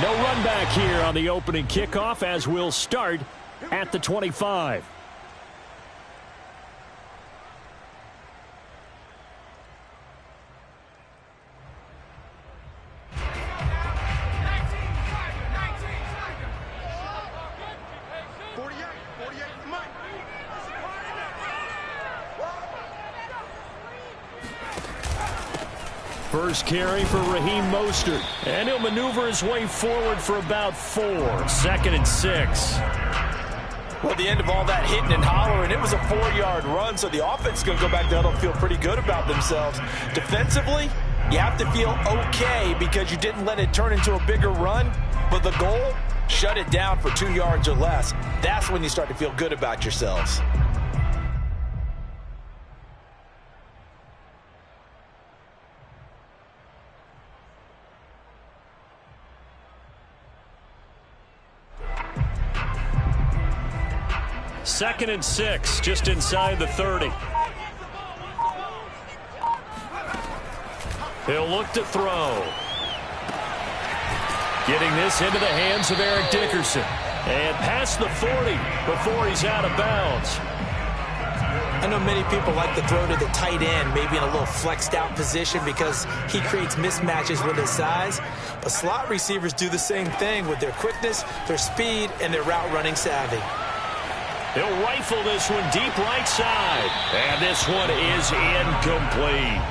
No run back here on the opening kickoff as we'll start at the 25. First carry for Raheem Mostert. And he'll maneuver his way forward for about 4. 2nd and 6. Well, the end of all that hitting and hollering, it was a 4-yard run, so the offense is going to go back down and feel pretty good about themselves. Defensively, you have to feel okay because you didn't let it turn into a bigger run, but the goal, shut it down for 2 yards or less. That's when you start to feel good about yourselves. Second and 6, just inside the 30. He'll look to throw. Getting this into the hands of Eric Dickerson. And past the 40 before he's out of bounds. I know many people like to throw to the tight end, maybe in a little flexed out position because he creates mismatches with his size. But slot receivers do the same thing with their quickness, their speed, and their route running savvy. He'll rifle this one deep right side. And this one is incomplete.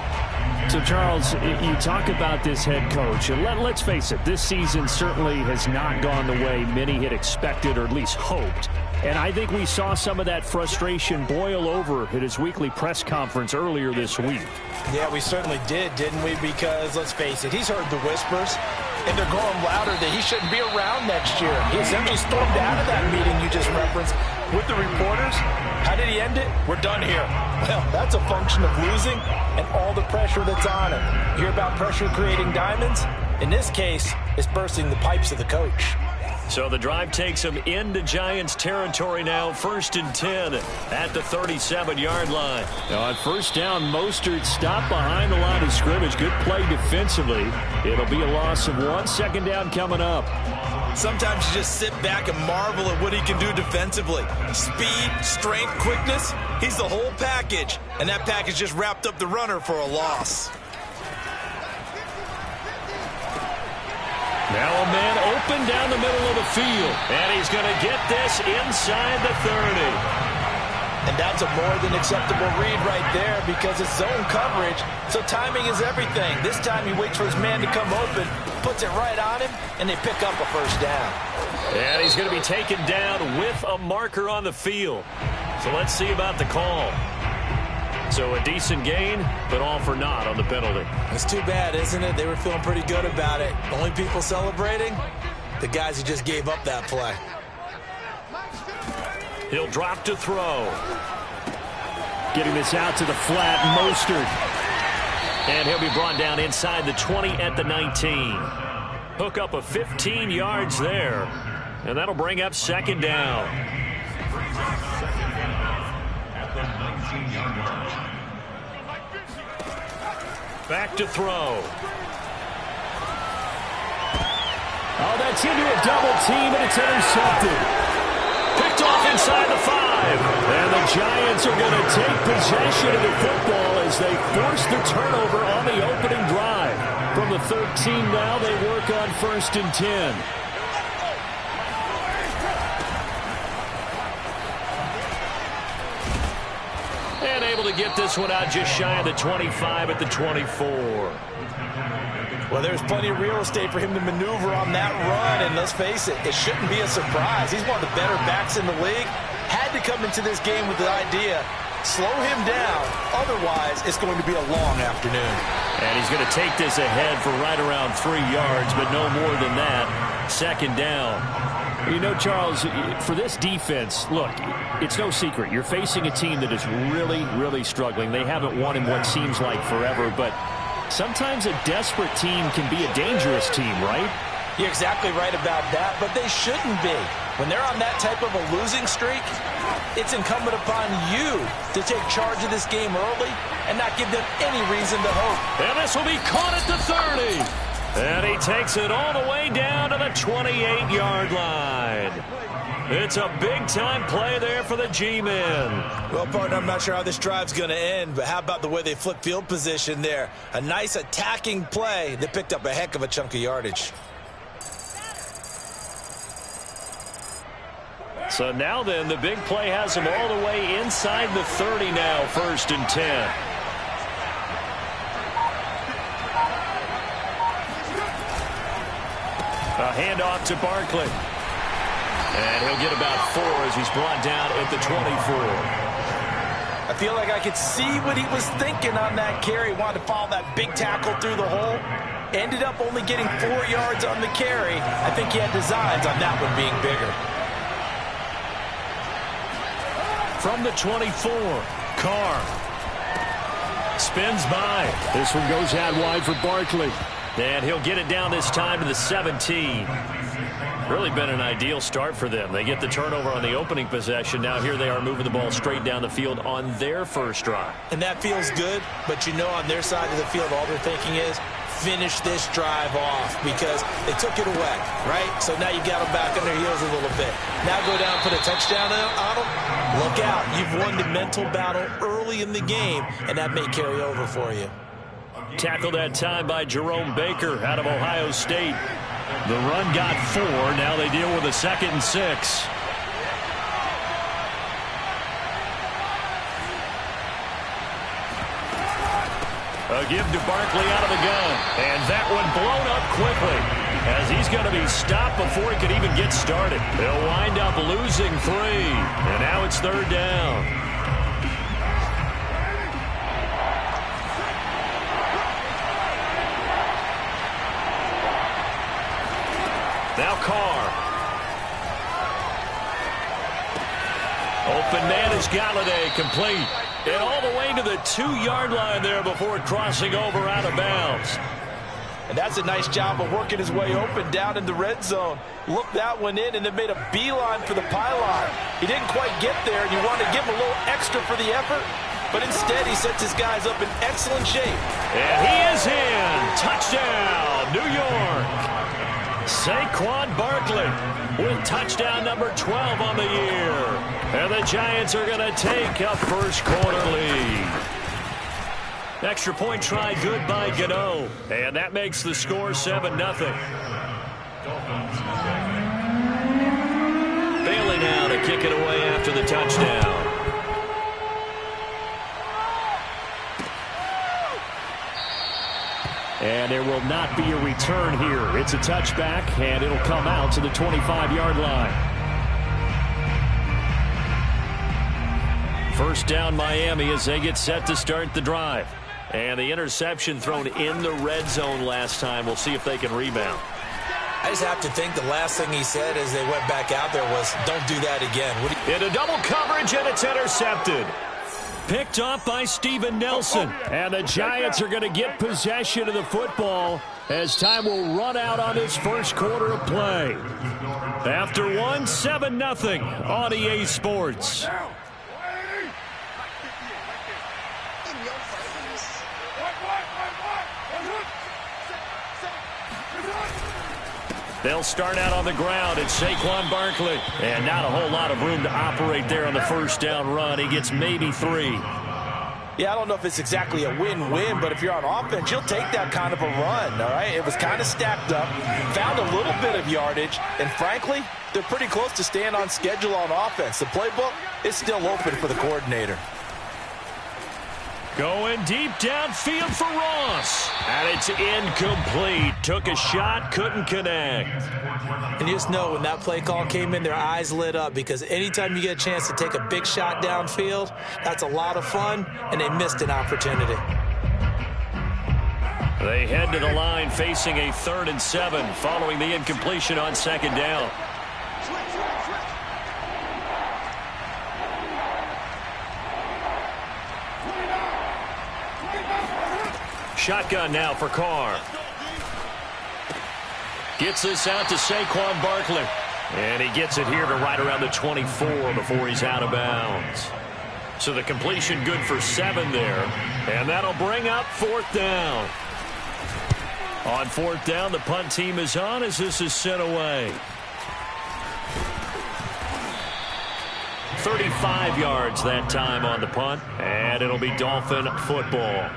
So, Charles, you talk about this head coach. And let's face it, this season certainly has not gone the way many had expected or at least hoped. And I think we saw some of that frustration boil over at his weekly press conference earlier this week. Yeah, we certainly did, didn't we? Because, let's face it, he's heard the whispers, and they're growing louder that he shouldn't be around next year. He essentially stormed out of that meeting you just referenced with the reporters. How did he end it? We're done here. Well, that's a function of losing and all the pressure that's on him. You hear about pressure creating diamonds? In this case, it's bursting the pipes of the coach. So the drive takes him into Giants territory now. 1st and 10 at the 37-yard line. Now on first down, Mostert stopped behind the line of scrimmage. Good play defensively. It'll be a loss of 1. 2nd down coming up. Sometimes you just sit back and marvel at what he can do defensively. Speed, strength, quickness. He's the whole package. And that package just wrapped up the runner for a loss. Now a man open down the middle of the field. And he's going to get this inside the 30. And that's a more than acceptable read right there because it's zone coverage. So timing is everything. This time he waits for his man to come open, puts it right on him, and they pick up a first down. And he's going to be taken down with a marker on the field. So let's see about the call. So a decent gain, but all for naught on the penalty. It's too bad, isn't it? They were feeling pretty good about it. Only people celebrating? The guys who just gave up that play. He'll drop to throw. Getting this out to the flat, Mostert. And he'll be brought down inside the 20 at the 19. Hook up of 15 yards there. And that'll bring up 2nd down. Back to throw. Oh, that's into a double team, and it's intercepted. Picked off inside the 5. And the Giants are going to take possession of the football as they force the turnover on the opening drive. From the 13 now, they work on 1st and 10. And able to get this one out just shy of the 25 at the 24. Well, there's plenty of real estate for him to maneuver on that run, and let's face it, it shouldn't be a surprise. He's one of the better backs in the league. Had to come into this game with the idea, slow him down, otherwise it's going to be a long afternoon. And he's going to take this ahead for right around 3 yards, but no more than that. 2nd down. You know, Charles, for this defense, look, it's no secret. You're facing a team that is really, really struggling. They haven't won in what seems like forever, but sometimes a desperate team can be a dangerous team, right? You're exactly right about that, but they shouldn't be. When they're on that type of a losing streak, it's incumbent upon you to take charge of this game early and not give them any reason to hope. And this will be caught at the 30. And he takes it all the way down to the 28-yard line. It's a big-time play there for the G-men. Well, partner, I'm not sure how this drive's going to end, but how about the way they flip field position there? A nice attacking play that picked up a heck of a chunk of yardage. So now then, the big play has them all the way inside the 30 now, 1st and 10. A handoff to Barkley. And he'll get about 4 as he's brought down at the 24. I feel like I could see what he was thinking on that carry. Wanted to follow that big tackle through the hole. Ended up only getting 4 yards on the carry. I think he had designs on that one being bigger. From the 24, Carr. Spins by. This one goes out wide for Barkley. And he'll get it down this time to the 17. Really been an ideal start for them. They get the turnover on the opening possession. Now here they are moving the ball straight down the field on their first drive. And that feels good, but you know on their side of the field all they're thinking is finish this drive off because they took it away, right? So now you got them back on their heels a little bit. Now go down and put a touchdown on them. Look out. You've won the mental battle early in the game, and that may carry over for you. Tackled that time by Jerome Baker out of Ohio State. The run got 4. Now they deal with a 2nd and 6. A give to Barkley out of the gun. And that one blown up quickly as he's going to be stopped before he could even get started. They'll wind up losing 3. And now it's 3rd down. Now Carr. Open man is Galladay, complete. And all the way to the 2-yard line there before crossing over out of bounds. And that's a nice job of working his way open down in the red zone. Looked that one in and then made a beeline for the pylon. He didn't quite get there, and you want to give him a little extra for the effort. But instead, he sets his guys up in excellent shape. And he is in. Touchdown, New York. Saquon Barkley with touchdown number 12 on the year. And the Giants are going to take a first-quarter lead. Extra point try good by Gano. And that makes the score 7-0. Bailey now to kick it away after the touchdown. And there will not be a return here. It's a touchback, and it'll come out to the 25-yard line. First down, Miami, as they get set to start the drive. And the interception thrown in the red zone last time. We'll see if they can rebound. I just have to think the last thing he said as they went back out there was, don't do that again. Into double coverage, and it's intercepted. Picked off by Steven Nelson. And the Giants are going to get possession of the football as time will run out on this first quarter of play. After 7-0 on EA Sports. They'll start out on the ground. It's Saquon Barkley. And not a whole lot of room to operate there on the first down run. He gets maybe 3. Yeah, I don't know if it's exactly a win-win, but if you're on offense, you'll take that kind of a run, all right? It was kind of stacked up, found a little bit of yardage, and frankly, they're pretty close to staying on schedule on offense. The playbook is still open for the coordinator. Going deep downfield for Ross. And it's incomplete. Took a shot, couldn't connect. And you just know when that play call came in, their eyes lit up because anytime you get a chance to take a big shot downfield, that's a lot of fun, and they missed an opportunity. They head to the line facing a 3rd and 7 following the incompletion on 2nd down. Shotgun now for Carr. Gets this out to Saquon Barkley. And he gets it here to right around the 24 before he's out of bounds. So the completion good for 7 there. And that'll bring up 4th down. On fourth down, the punt team is on as this is sent away. 35 yards that time on the punt, and it'll be Dolphin football.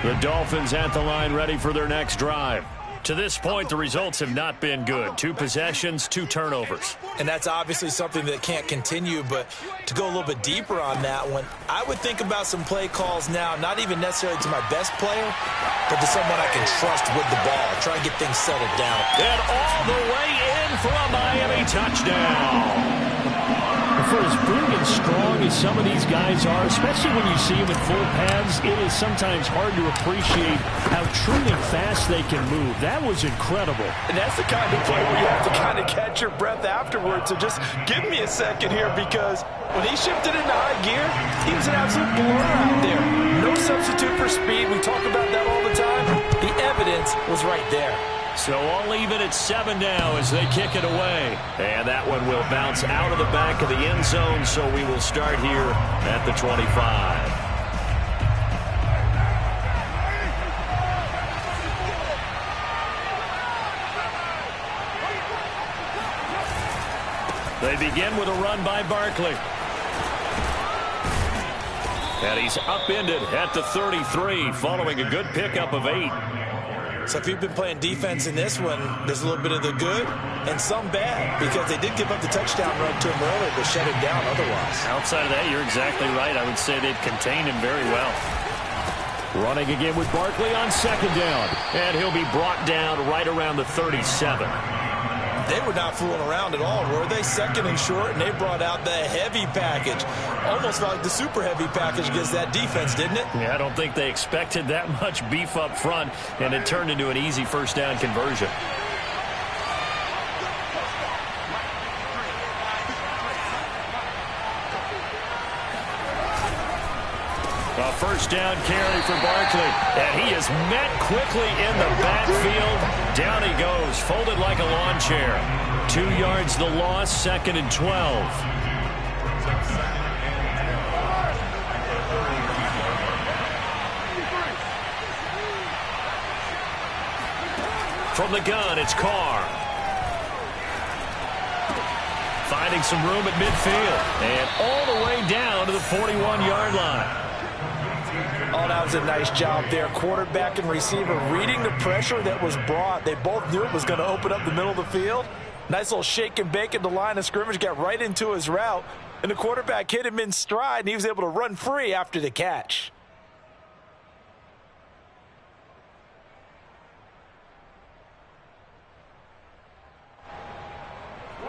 The Dolphins at the line ready for their next drive. To this point, the results have not been good. 2 possessions, 2 turnovers. And that's obviously something that can't continue, but to go a little bit deeper on that one, I would think about some play calls now, not even necessarily to my best player, but to someone I can trust with the ball. Try and get things settled down. And all the way in for a Miami touchdown. For as big and strong as some of these guys are, especially when you see them in full pads, it is sometimes hard to appreciate how truly fast they can move. That was incredible. And that's the kind of play where you have to kind of catch your breath afterwards. So just give me a second here, because when he shifted into high gear, he was an absolute blur out there. No substitute for speed. We talk about that all the time. The evidence was right there. So all even at 7 now as they kick it away. And that one will bounce out of the back of the end zone, so we will start here at the 25. They begin with a run by Barkley. And he's upended at the 33 following a good pickup of 8. So if you've been playing defense in this one, there's a little bit of the good and some bad, because they did give up the touchdown run to him earlier, but shut him down otherwise. Outside of that, you're exactly right. I would say they've contained him very well. Running again with Barkley on second down, and he'll be brought down right around the 37. They were not fooling around at all, were they? Second and short, and they brought out the heavy package. Almost like the super heavy package against that defense, didn't it? Yeah, I don't think they expected that much beef up front, and it turned into an easy first down conversion. A first down carry for Barkley, and he is met quickly in the backfield. Down he goes, folded like a lawn chair. 2 yards the loss, 2nd and 12. From the gun, it's Carr. Finding some room at midfield, and all the way down to the 41-yard line. Oh, that was a nice job there. Quarterback and receiver reading the pressure that was brought. They both knew it was going to open up the middle of the field. Nice little shake and bake at the line of scrimmage, got right into his route, and the quarterback hit him in stride, and he was able to run free after the catch.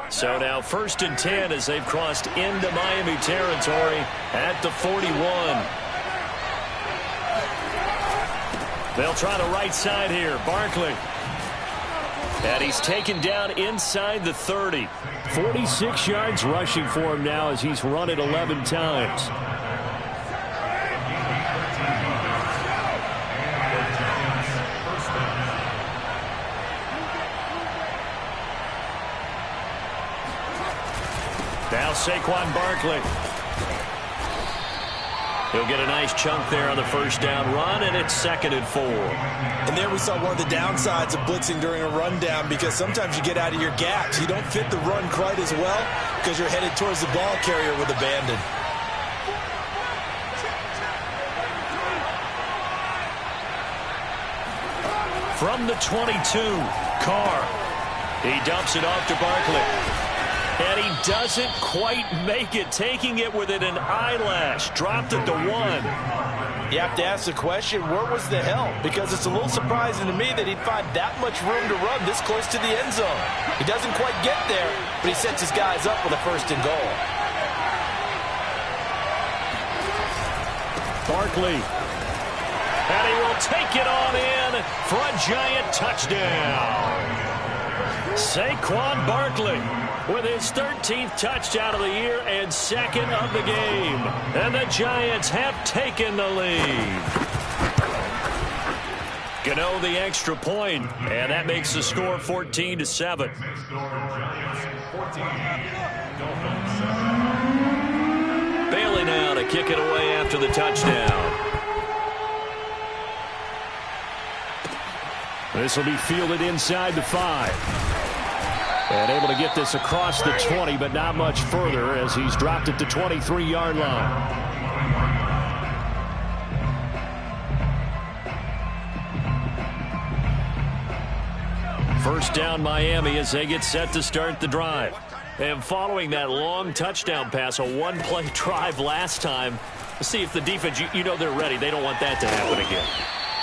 So now 1st and 10 as they've crossed into Miami territory at the 41. They'll try the right side here. Barkley. And he's taken down inside the 30. 46 yards rushing for him now as he's run it 11 times. Now Saquon Barkley. He'll get a nice chunk there on the first down run, and it's 2nd and 4. And there we saw one of the downsides of blitzing during a rundown, because sometimes you get out of your gaps. You don't fit the run quite as well because you're headed towards the ball carrier with abandon. From the 22, Carr. He dumps it off to Barkley. And he doesn't quite make it, taking it within an eyelash. Dropped it to 1. You have to ask the question, where was the help? Because it's a little surprising to me that he'd find that much room to run this close to the end zone. He doesn't quite get there, but he sets his guys up with a 1st and goal. Barkley. And he will take it on in for a giant touchdown. Saquon Barkley with his 13th touchdown of the year and 2nd of the game. And the Giants have taken the lead. Gano the extra point, and that makes the score 14-7. Bailey now to kick it away after the touchdown. This will be fielded inside the 5. And able to get this across the 20, but not much further as he's dropped at the 23-yard line. First down Miami as they get set to start the drive. And following that long touchdown pass, a one-play drive last time, let's see if the defense, you know they're ready. They don't want that to happen again.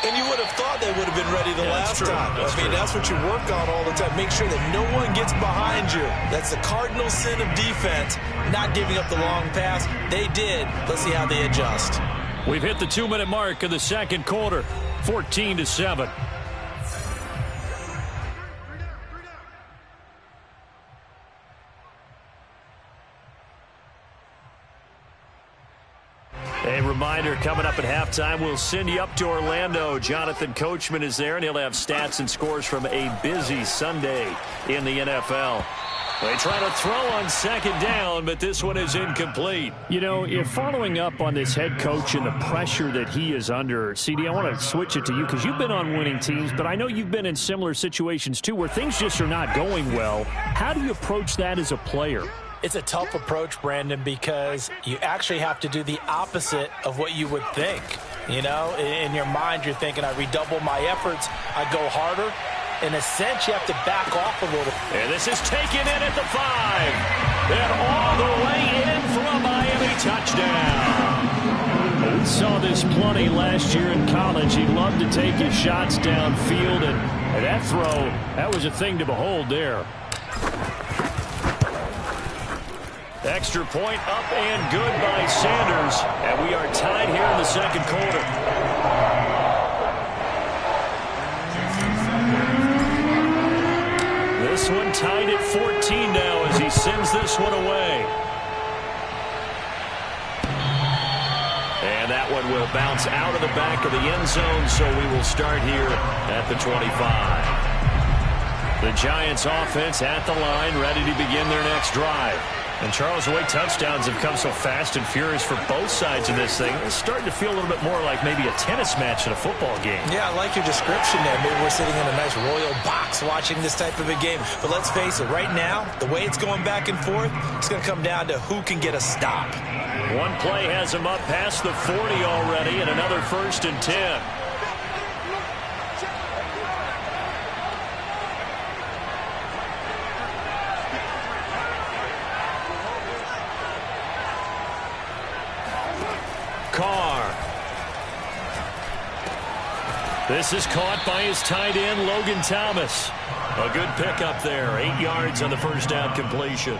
And you would have thought they would have been ready the last time. That's what you work on all the time. Make sure that no one gets behind you. That's the cardinal sin of defense, not giving up the long pass. They did. Let's see how they adjust. We've hit the 2-minute mark of the second quarter, 14-7. A reminder, coming up at halftime, we'll send you up to Orlando. Jonathan Coachman is there, and he'll have stats and scores from a busy Sunday in the NFL. They try to throw on second down, but this one is incomplete. You know, if following up on this head coach and the pressure that he is under, CD, I want to switch it to you because you've been on winning teams, but I know you've been in similar situations too where things just are not going well. How do you approach that as a player? It's a tough approach, Brandon, because you actually have to do the opposite of what you would think. You know, in your mind, you're thinking, I redouble my efforts, I go harder. In a sense, you have to back off a little. And this is taken in at the 5. And all the way in for a Miami touchdown. We saw this plenty last year in college. He loved to take his shots downfield, and that throw, that was a thing to behold there. Extra point up and good by Sanders. And we are tied here in the second quarter. This one tied at 14 now as he sends this one away. And that one will bounce out of the back of the end zone, so we will start here at the 25. The Giants offense at the line, ready to begin their next drive. And, Charles, the way touchdowns have come so fast and furious for both sides of this thing, it's starting to feel a little bit more like maybe a tennis match in a football game. Yeah, I like your description there. Maybe we're sitting in a nice royal box watching this type of a game. But let's face it, right now, the way it's going back and forth, it's going to come down to who can get a stop. One play has him up past the 40 already, and another 1st and 10. Carr. This is caught by his tight end, Logan Thomas. A good pickup there. 8 yards on the first down completion.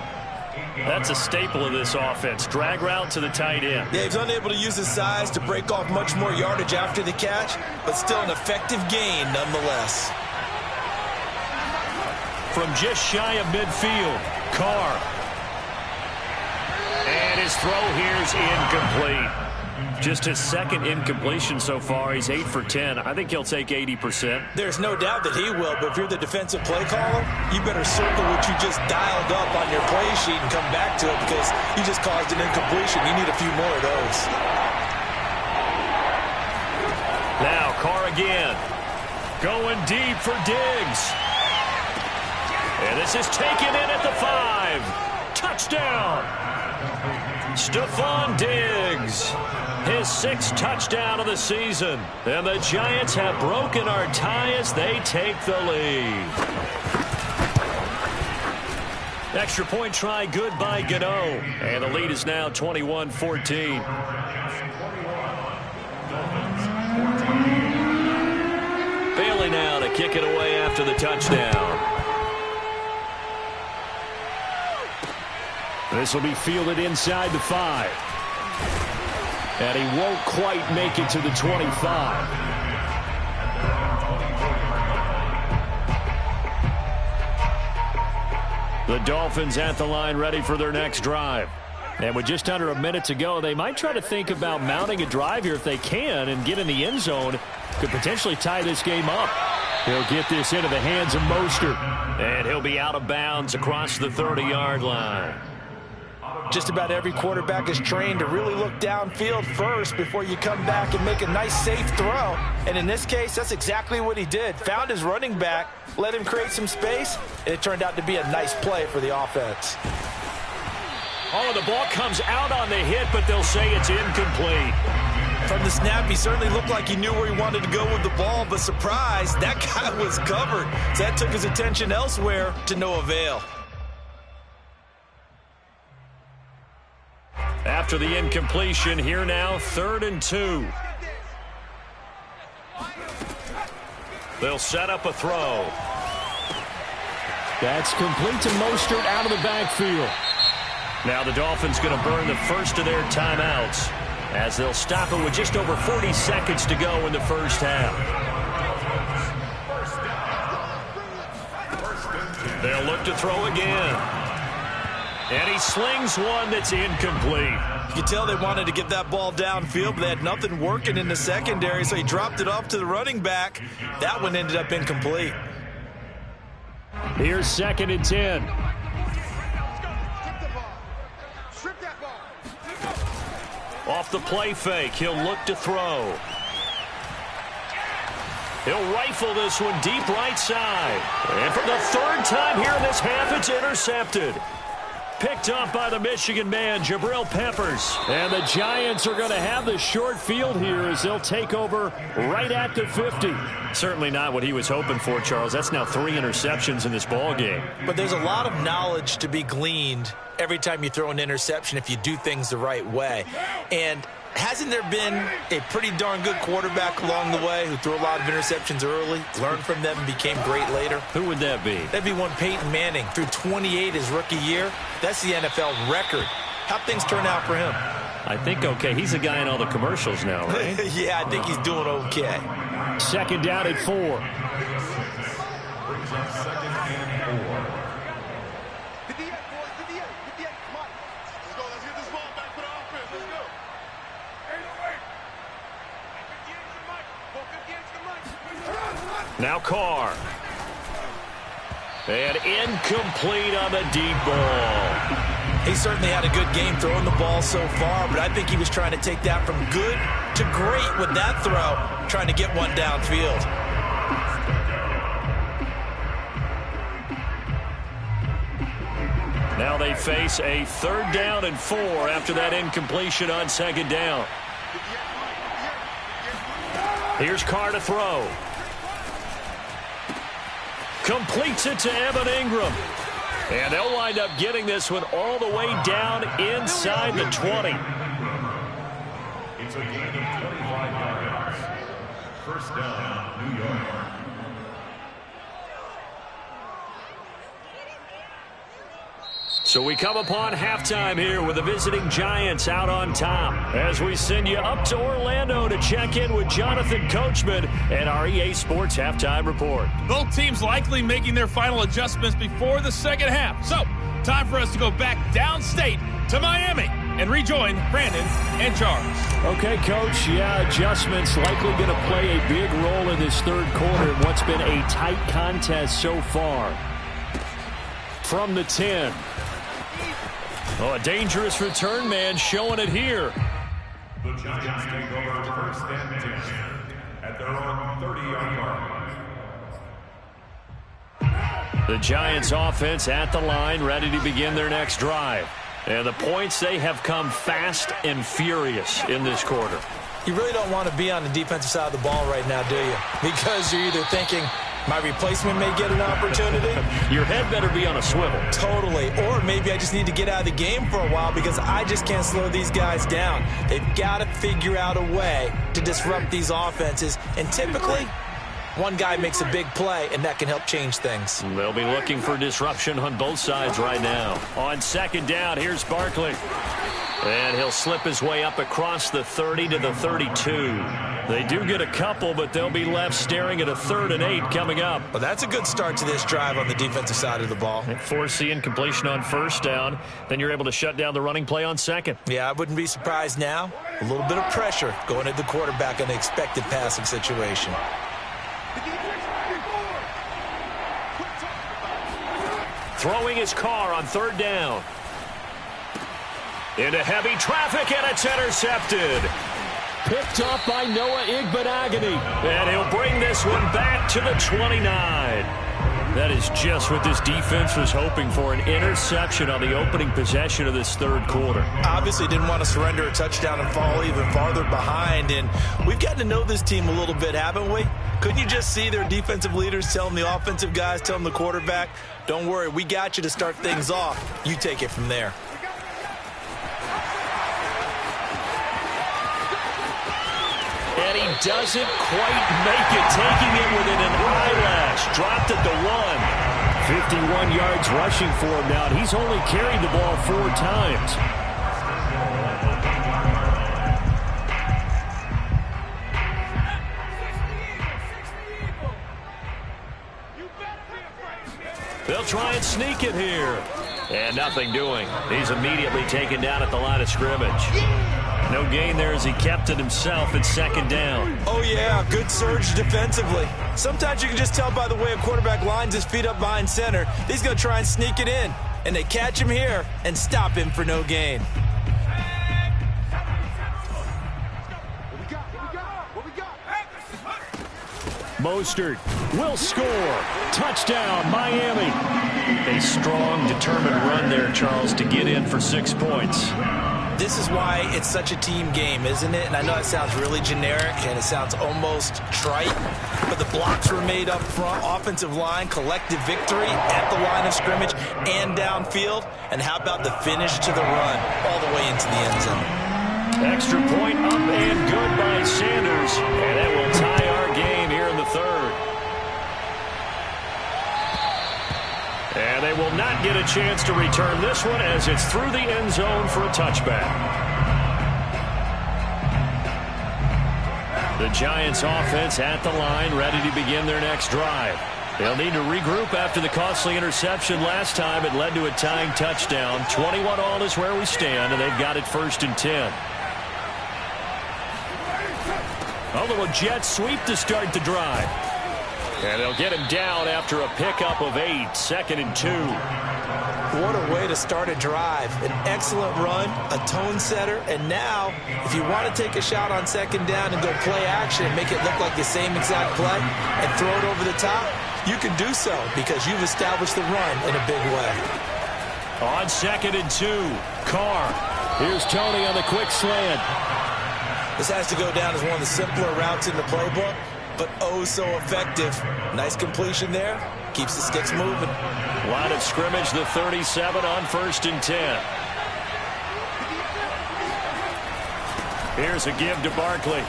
That's a staple of this offense. Drag route to the tight end. Yeah, he's unable to use his size to break off much more yardage after the catch, but still an effective gain nonetheless. From just shy of midfield, Carr. And his throw here is incomplete. Just his second incompletion so far. He's 8 for 10. I think he'll take 80%. There's no doubt that he will, but if you're the defensive play caller, you better circle what you just dialed up on your play sheet and come back to it because you just caused an incompletion. You need a few more of those. Now Carr again. Going deep for Diggs. And this is taken in at the 5. Touchdown. Stephon Diggs. His 6th touchdown of the season. And the Giants have broken our tie as they take the lead. Extra point try good by Gano. And the lead is now 21-14. Bailey now to kick it away after the touchdown. This will be fielded inside the 5. And he won't quite make it to the 25. The Dolphins at the line ready for their next drive. And with just under a minute to go, they might try to think about mounting a drive here if they can and get in the end zone. Could potentially tie this game up. He'll get this into the hands of Mostert. And he'll be out of bounds across the 30-yard line. Just about every quarterback is trained to really look downfield first before you come back and make a nice, safe throw. And in this case, that's exactly what he did. Found his running back, let him create some space, and it turned out to be a nice play for the offense. Oh, the ball comes out on the hit, but they'll say it's incomplete. From the snap, he certainly looked like he knew where he wanted to go with the ball, but surprise, that guy was covered. So that took his attention elsewhere to no avail. After the incompletion, here now, 3rd and 2. They'll set up a throw. That's complete to Mostert out of the backfield. Now the Dolphins going to burn the first of their timeouts as they'll stop it with just over 40 seconds to go in the first half. They'll look to throw again. And he slings one that's incomplete. You can tell they wanted to get that ball downfield, but they had nothing working in the secondary, so he dropped it off to the running back. That one ended up incomplete. Here's 2nd and 10. Off the play fake, he'll look to throw. He'll rifle this one deep right side. And for the 3rd time here in this half, it's intercepted. Picked up by the Michigan man, Jabril Peppers. And the Giants are going to have the short field here as they'll take over right at the 50. Certainly not what he was hoping for, Charles. That's now 3 interceptions in this ball game. But there's a lot of knowledge to be gleaned every time you throw an interception if you do things the right way. And hasn't there been a pretty darn good quarterback along the way who threw a lot of interceptions early, learned from them, and became great later? Who would that be? That'd be one Peyton Manning. Threw 28 his rookie year. That's the NFL record. How'd things turn out for him? I think okay. He's a guy in all the commercials now, right? Yeah, I think he's doing okay. 2nd down at 4. Now Carr. And incomplete on the deep ball. He certainly had a good game throwing the ball so far, but I think he was trying to take that from good to great with that throw, trying to get one downfield. Now they face a 3rd down and 4 after that incompletion on 2nd down. Here's Carr to throw. Completes it to Evan Ingram. And they'll wind up getting this one all the way down inside the 20. It's a gain of 25 yards. 1st down, New York. So we come upon halftime here with the visiting Giants out on top as we send you up to Orlando to check in with Jonathan Coachman and our EA Sports Halftime Report. Both teams likely making their final adjustments before the 2nd half. So, time for us to go back downstate to Miami and rejoin Brandon and Charles. Okay, Coach. Yeah, adjustments likely going to play a big role in this 3rd quarter in what's been a tight contest so far. From the 10. Oh, a dangerous return man showing it here. The Giants take over 1st and 10 at their own 30-yard line. The Giants offense at the line, ready to begin their next drive. And the points, they have come fast and furious in this quarter. You really don't want to be on the defensive side of the ball right now, do you? Because you're either thinking, my replacement may get an opportunity. Your head better be on a swivel. Totally. Or maybe I just need to get out of the game for a while because I just can't slow these guys down. They've got to figure out a way to disrupt these offenses. And typically, One guy makes a big play, and that can help change things. They'll be looking for disruption on both sides right now. On second down, here's Barkley. And he'll slip his way up across the 30 to the 32. They do get a couple, but they'll be left staring at a 3rd and 8 coming up. Well, that's a good start to this drive on the defensive side of the ball. Force the incompletion on first down. Then you're able to shut down the running play on second. Yeah, I wouldn't be surprised now. A little bit of pressure going at the quarterback in an expected passing situation. Throwing his car on 3rd down. Into heavy traffic, and it's intercepted. Picked up by Noah Igbenogany. And he'll bring this one back to the 29. That is just what this defense was hoping for, an interception on the opening possession of this 3rd quarter. Obviously didn't want to surrender a touchdown and fall even farther behind. And we've gotten to know this team a little bit, haven't we? Couldn't you just see their defensive leaders telling the offensive guys, telling the quarterback, don't worry, we got you to start things off. You take it from there. And he doesn't quite make it, taking it within an eyelash. Dropped at the 1. 51 yards rushing for him now, and he's only carried the ball 4 times. They'll try and sneak it here. And nothing doing. He's immediately taken down at the line of scrimmage. No gain there as he kept it himself at 2nd down. Oh, yeah, good surge defensively. Sometimes you can just tell by the way a quarterback lines his feet up behind center. He's going to try and sneak it in. And they catch him here and stop him for no gain. Mostert will score. Touchdown, Miami. A strong, determined run there, Charles, to get in for 6 points. This is why it's such a team game, isn't it? And I know it sounds really generic and it sounds almost trite, but the blocks were made up front, offensive line, collective victory at the line of scrimmage and downfield. And how about the finish to the run all the way into the end zone? Extra point up and good by Sanders. And that will tie our game here in the 3rd. And they will not get a chance to return this one as it's through the end zone for a touchback. The Giants offense at the line, ready to begin their next drive. They'll need to regroup after the costly interception last time. It led to a tying touchdown. 21-all is where we stand, and they've got it 1st and 10. A little jet sweep to start the drive. And they'll get him down after a pickup of 8, 2nd and 2. What a way to start a drive. An excellent run, a tone setter, and now, if you want to take a shot on 2nd down and go play action and make it look like the same exact play and throw it over the top, you can do so because you've established the run in a big way. On 2nd and 2, Carr. Here's Tony on the quick slant. This has to go down as one of the simpler routes in the playbook, but oh so effective. Nice completion there. Keeps the sticks moving. Line of scrimmage, the 37 on 1st and 10. Here's a give to Barkley.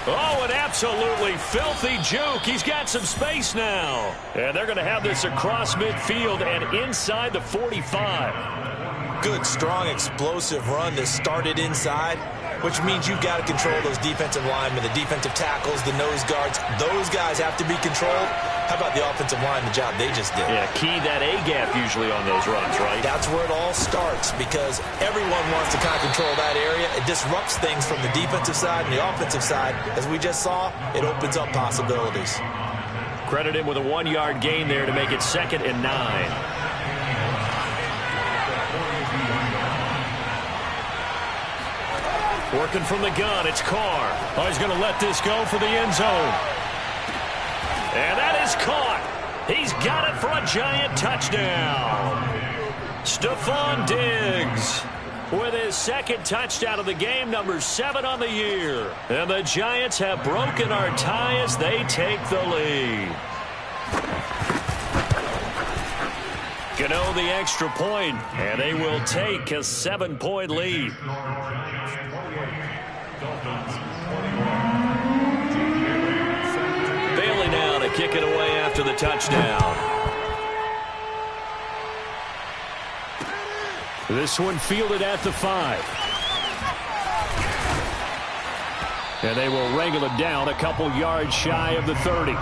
Oh, an absolutely filthy juke. He's got some space now. And they're going to have this across midfield and inside the 45. Good, strong, explosive run that started inside, which means you've got to control those defensive linemen, the defensive tackles, the nose guards. Those guys have to be controlled. How about the offensive line, the job they just did? Yeah, key that A-gap usually on those runs, right? That's where it all starts because everyone wants to kind of control that area. It disrupts things from the defensive side and the offensive side. As we just saw, it opens up possibilities. Credit him with a 1-yard gain there to make it 2nd and 9. Working from the gun, it's Carr. Oh, he's going to let this go for the end zone. And that is caught. He's got it for a Giant touchdown. Stephon Diggs with his 2nd touchdown of the game, number 7 on the year. And the Giants have broken our tie as they take the lead. Gano the extra point, and they will take a 7-point lead. kick it away after the touchdown. This one fielded at the 5. And they will wrangle it down a couple yards shy of the 30.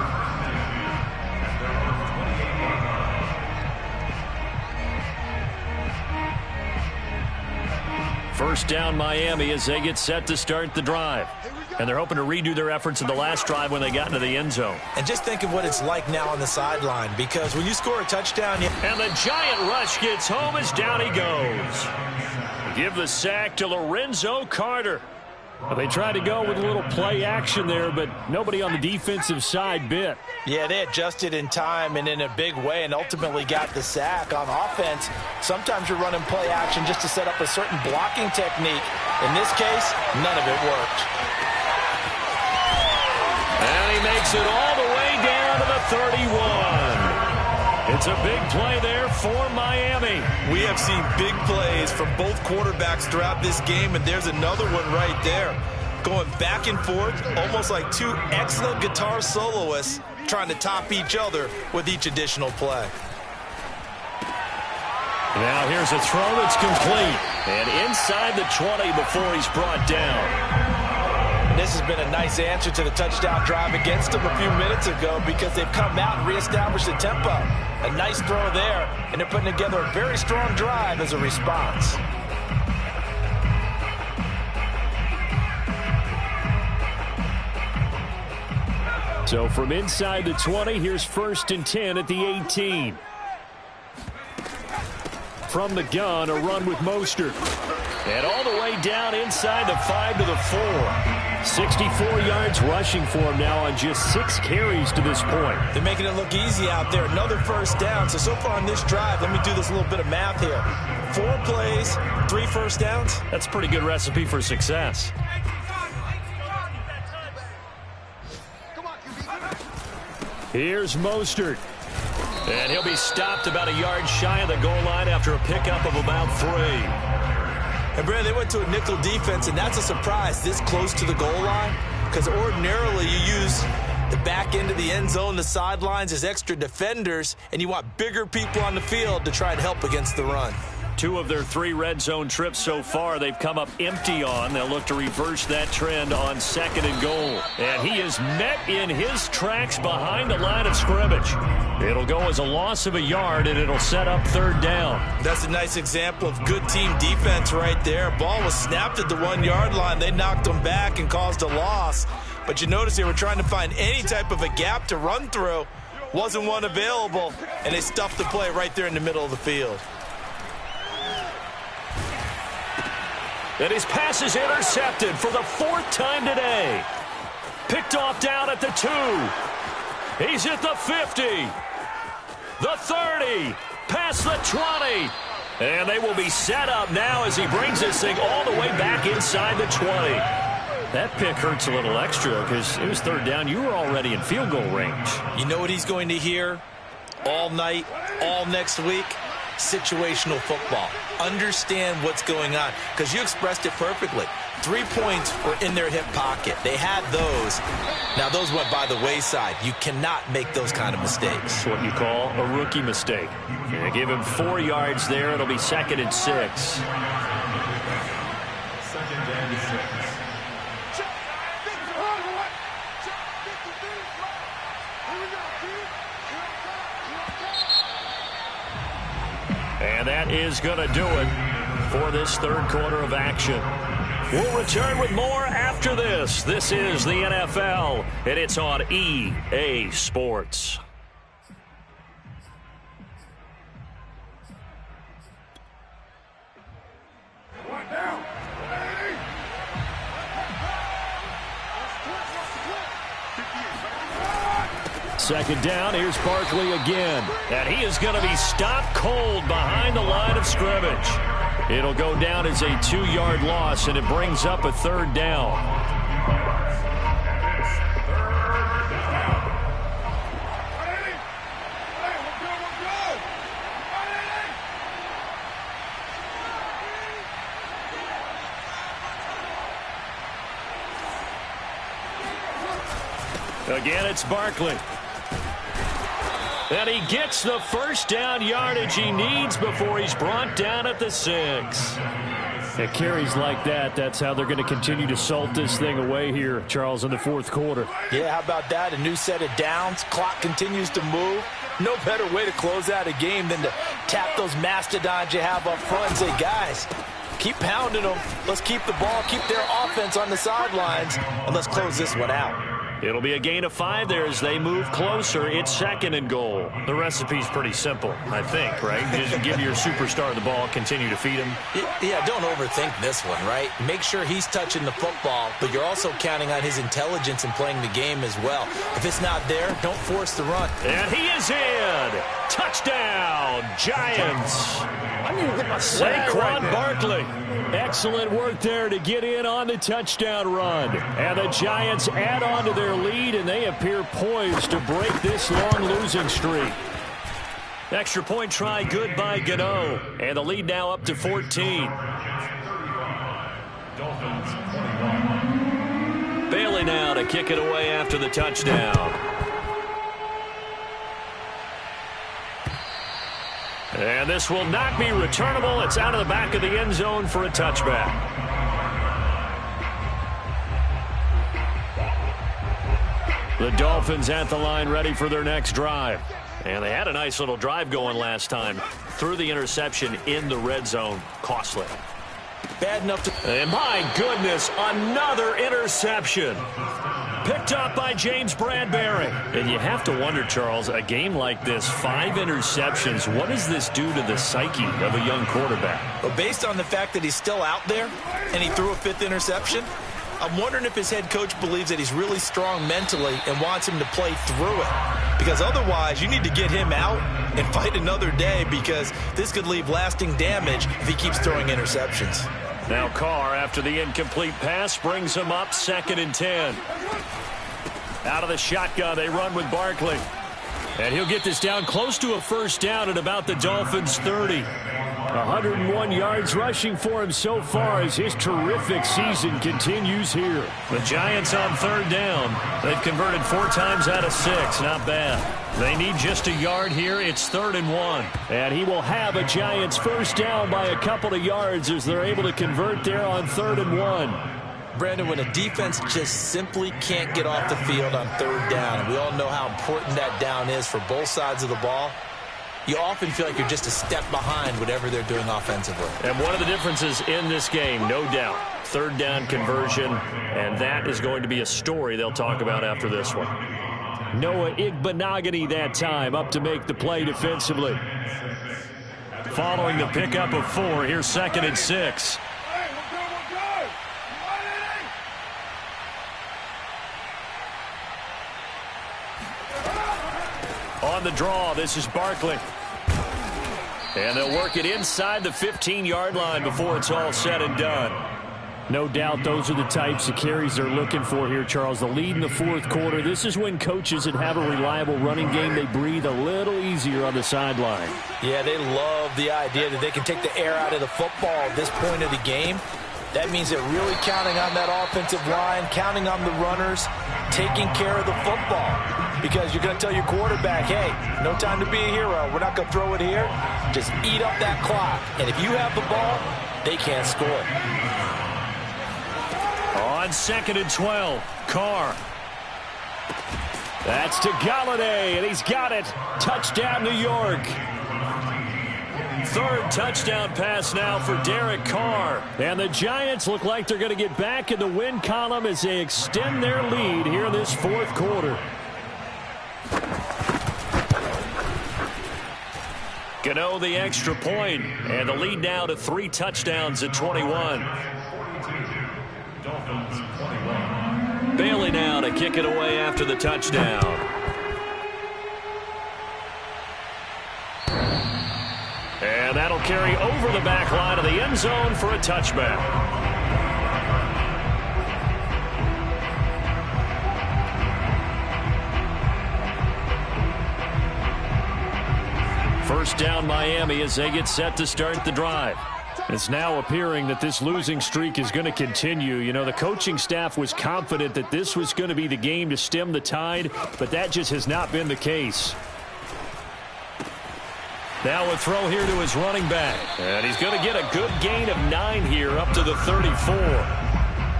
First down Miami as they get set to start the drive. And they're hoping to redo their efforts in the last drive when they got into the end zone. And just think of what it's like now on the sideline, because when you score a touchdown... And the giant rush gets home as down he goes. Give the sack to Lorenzo Carter. Well, they tried to go with a little play action there, but nobody on the defensive side bit. Yeah, they adjusted in time and in a big way and ultimately got the sack. On offense, sometimes you're running play action just to set up a certain blocking technique. In this case, none of it worked. And he makes it all the way down to the 31. It's a big play there for Miami. We have seen big plays from both quarterbacks throughout this game, and there's another one right there. Going back and forth, almost like two excellent guitar soloists trying to top each other with each additional play. Now here's a throw that's complete. And inside the 20 before he's brought down. This has been a nice answer to the touchdown drive against them a few minutes ago, because they've come out and reestablished the tempo. A nice throw there, and they're putting together a very strong drive as a response. So from inside the 20, here's 1st and 10 at the 18. From the gun, a run with Mostert. And all the way down inside the 5 to the 4. 64 yards rushing for him now on just 6 carries to this point. They're making it look easy out there. Another first down. So far on this drive, let me do this little bit of math here. 4 plays, 3 first downs. That's a pretty good recipe for success. Here's Mostert. And he'll be stopped about a yard shy of the goal line after a pickup of about 3. And, Brad, they went to a nickel defense, and that's a surprise this close to the goal line, because ordinarily you use the back end of the end zone, the sidelines as extra defenders, and you want bigger people on the field to try and help against the run. 2 of their 3 red zone trips so far they've come up empty on. They'll look to reverse that trend on 2nd and goal. And he is met in his tracks behind the line of scrimmage. It'll go as a loss of a yard, and it'll set up 3rd down. That's a nice example of good team defense right there. Ball was snapped at the 1-yard line. They knocked him back and caused a loss. But you notice they were trying to find any type of a gap to run through. Wasn't one available, and they stuffed the play right there in the middle of the field. And his pass is intercepted for the 4th time today. Picked off down at the 2. He's at the 50. The 30. Past the 20. And they will be set up now as he brings this thing all the way back inside the 20. That pick hurts a little extra because it was 3rd down. You were already in field goal range. You know what he's going to hear all night, all next week? Situational football. Understand what's going on, because you expressed it perfectly. 3 points were in their hip pocket. They had those. Now those went by the wayside. You cannot make those kind of mistakes. That's what you call a rookie mistake. They give him 4 yards there. It'll be 2nd and 6. And that is going to do it for this 3rd quarter of action. We'll return with more after this. This is the NFL, and it's on EA Sports. Second down, here's Barkley again. And he is going to be stopped cold behind the line of scrimmage. It'll go down as a 2-yard loss, and it brings up a 3rd down. Again, it's Barkley. And he gets the first down yardage he needs before he's brought down at the 6. It carries like that. That's how they're going to continue to salt this thing away here, Charles, in the fourth quarter. Yeah, how about that? A new set of downs. Clock continues to move. No better way to close out a game than to tap those mastodons you have up front and say, guys, keep pounding them. Let's keep the ball, keep their offense on the sidelines, and let's close this one out. It'll be a gain of 5 there as they move closer. It's 2nd and goal. The recipe's pretty simple, I think, right? Just give your superstar the ball, continue to feed him. Yeah, don't overthink this one, right? Make sure he's touching the football, but you're also counting on his intelligence in playing the game as well. If it's not there, don't force the run. And he is in. Touchdown, Giants. Saquon Barkley. Excellent work there to get in on the touchdown run. And the Giants add on to their lead, and they appear poised to break this long losing streak. Extra point try good by Gano. And the lead now up to 14. Bailey now to kick it away after the touchdown. And this will not be returnable. It's out of the back of the end zone for a touchback. The Dolphins at the line ready for their next drive. And they had a nice little drive going last time. Threw the interception in the red zone. Costly. Bad enough to... And my goodness, another interception. Picked up by James Bradbury. And you have to wonder, Charles, a game like this, 5 interceptions, what does this do to the psyche of a young quarterback? Well, based on the fact that he's still out there and he threw a 5th interception, I'm wondering if his head coach believes that he's really strong mentally and wants him to play through it. Because otherwise, you need to get him out and fight another day, because this could leave lasting damage if he keeps throwing interceptions. Now Carr, after the incomplete pass, brings him up 2nd and 10. Out of the shotgun, they run with Barkley. And he'll get this down close to a first down at about the Dolphins' 30. 101 yards rushing for him so far as his terrific season continues here. The Giants on 3rd down. They've converted 4 times out of 6. Not bad. They need just a yard here. It's 3rd and 1. And he will have a Giants first down by a couple of yards as they're able to convert there on 3rd and 1. Brandon, when a defense just simply can't get off the field on 3rd down, and we all know how important that down is for both sides of the ball, you often feel like you're just a step behind whatever they're doing offensively. And one of the differences in this game, no doubt, 3rd down conversion, and that is going to be a story they'll talk about after this one. Noah Igbenogany that time up to make the play defensively. Following the pickup of 4, here's 2nd and 6. On the draw, this is Barkley. And they'll work it inside the 15-yard line before it's all said and done. No doubt those are the types of carries they're looking for here, Charles. The lead in the fourth quarter. This is when coaches that have a reliable running game, they breathe a little easier on the sideline. Yeah, they love the idea that they can take the air out of the football at this point of the game. That means they're really counting on that offensive line, counting on the runners, taking care of the football. Because you're going to tell your quarterback, hey, no time to be a hero. We're not going to throw it here. Just eat up that clock. And if you have the ball, they can't score. On 2nd and 12, Carr. That's to Galladay, and he's got it. Touchdown, New York. 3rd touchdown pass now for Derek Carr. And the Giants look like they're going to get back in the win column as they extend their lead here in this fourth quarter. Gano the extra point, and the lead now to 3 touchdowns at 21. Bailey now to kick it away after the touchdown. And that'll carry over the back line of the end zone for a touchback. First down Miami as they get set to start the drive. It's now appearing that this losing streak is going to continue. You know, the coaching staff was confident that this was going to be the game to stem the tide, but that just has not been the case. Now a throw here to his running back. And he's going to get a good gain of 9 here up to the 34.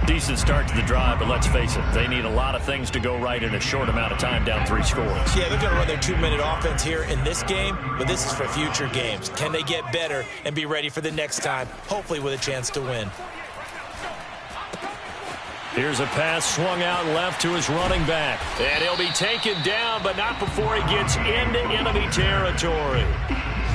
Decent start to the drive, but let's face it, they need a lot of things to go right in a short amount of time, down 3 scores. Yeah, they're going to run their 2-minute offense here in this game, but this is for future games. Can they get better and be ready for the next time, hopefully with a chance to win? Here's a pass swung out left to his running back. And he'll be taken down, but not before he gets into enemy territory.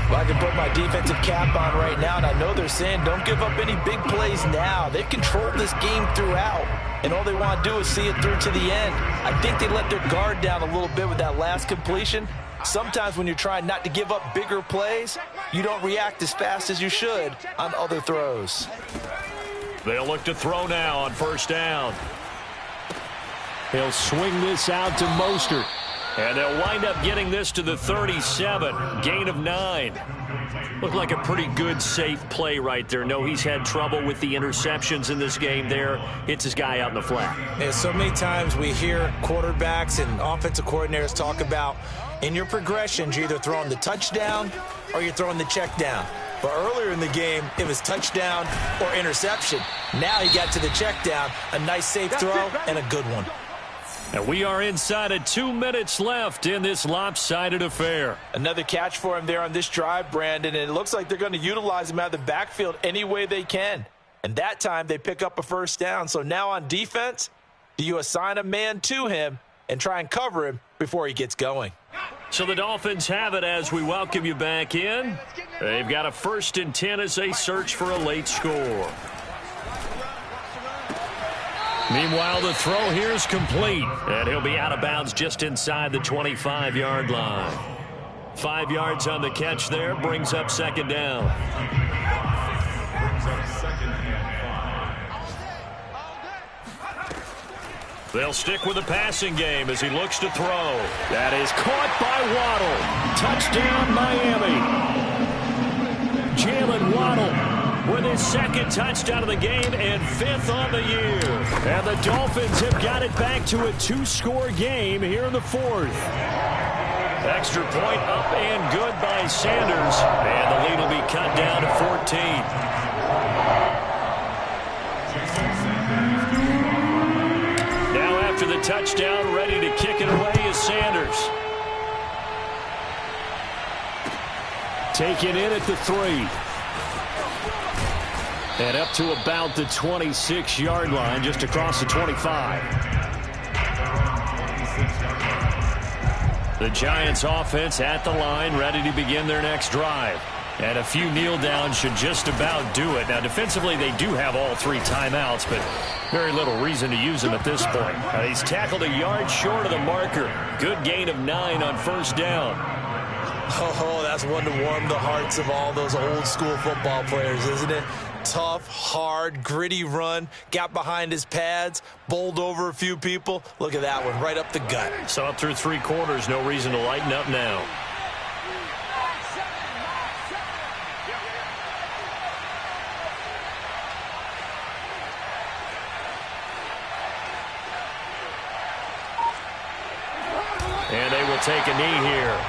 Well, I can put my defensive cap on right now, and I know they're saying don't give up any big plays now. They've controlled this game throughout, and all they want to do is see it through to the end. I think they let their guard down a little bit with that last completion. Sometimes when you're trying not to give up bigger plays, you don't react as fast as you should on other throws. They'll look to throw now on first down. He'll swing this out to Mostert. And they'll wind up getting this to the 37. Gain of 9. Looked like a pretty good, safe play right there. No, he's had trouble with the interceptions in this game there. Hits his guy out in the flat. And so many times we hear quarterbacks and offensive coordinators talk about in your progressions, you're either throwing the touchdown or you're throwing the check down. But earlier in the game, it was touchdown or interception. Now he got to the check down, a nice safe throw, and a good one. And we are inside of 2 minutes left in this lopsided affair. Another catch for him there on this drive, Brandon, and it looks like they're going to utilize him out of the backfield any way they can. And that time they pick up a first down. So now on defense, do you assign a man to him and try and cover him before he gets going? So the Dolphins have it as we welcome you back in. They've got a 1st and 10 as they search for a late score. Meanwhile, the throw here is complete, and he'll be out of bounds just inside the 25-yard line. 5 yards on the catch there, brings up 2nd down. They'll stick with the passing game as he looks to throw. That is caught by Waddle. Touchdown, Miami. Jalen Waddle with his 2nd touchdown of the game and 5th on the year. And the Dolphins have got it back to a 2-score game here in the 4th. Extra point up and good by Sanders. And the lead will be cut down to 14. Now after the touchdown, ready to kick it away is Sanders. Taken in at the 3. And up to about the 26-yard line, just across the 25. The Giants offense at the line, ready to begin their next drive. And a few kneel downs should just about do it. Now, defensively, they do have all 3 timeouts, but very little reason to use them at this point. He's tackled a yard short of the marker. Good gain of 9 on first down. Oh, that's one to warm the hearts of all those old-school football players, isn't it? Tough, hard, gritty run, got behind his pads, bowled over a few people. Look at that one, right up the gut. So up through 3 quarters, no reason to lighten up now. And they will take a knee here.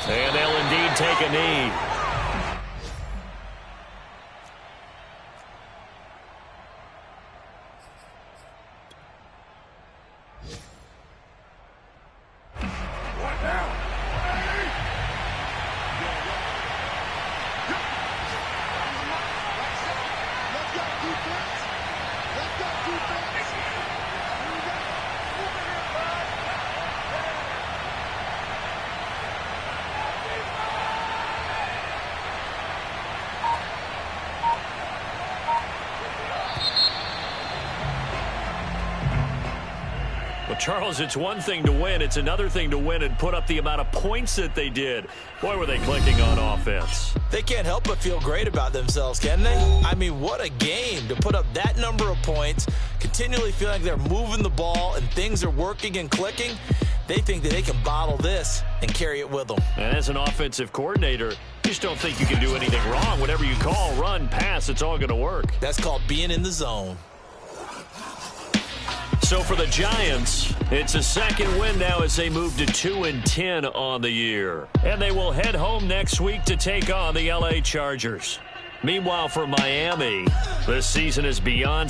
And they'll indeed take a knee. Well, Charles, it's one thing to win. It's another thing to win and put up the amount of points that they did. Boy, were they clicking on offense. They can't help but feel great about themselves, can they? I mean, what a game to put up that number of points, continually feeling like they're moving the ball and things are working and clicking. They think that they can bottle this and carry it with them. And as an offensive coordinator, you just don't think you can do anything wrong. Whatever you call, run, pass, it's all going to work. That's called being in the zone. So for the Giants, it's a second win now as they move to 2-10 on the year. And they will head home next week to take on the LA Chargers. Meanwhile, for Miami, the season is beyond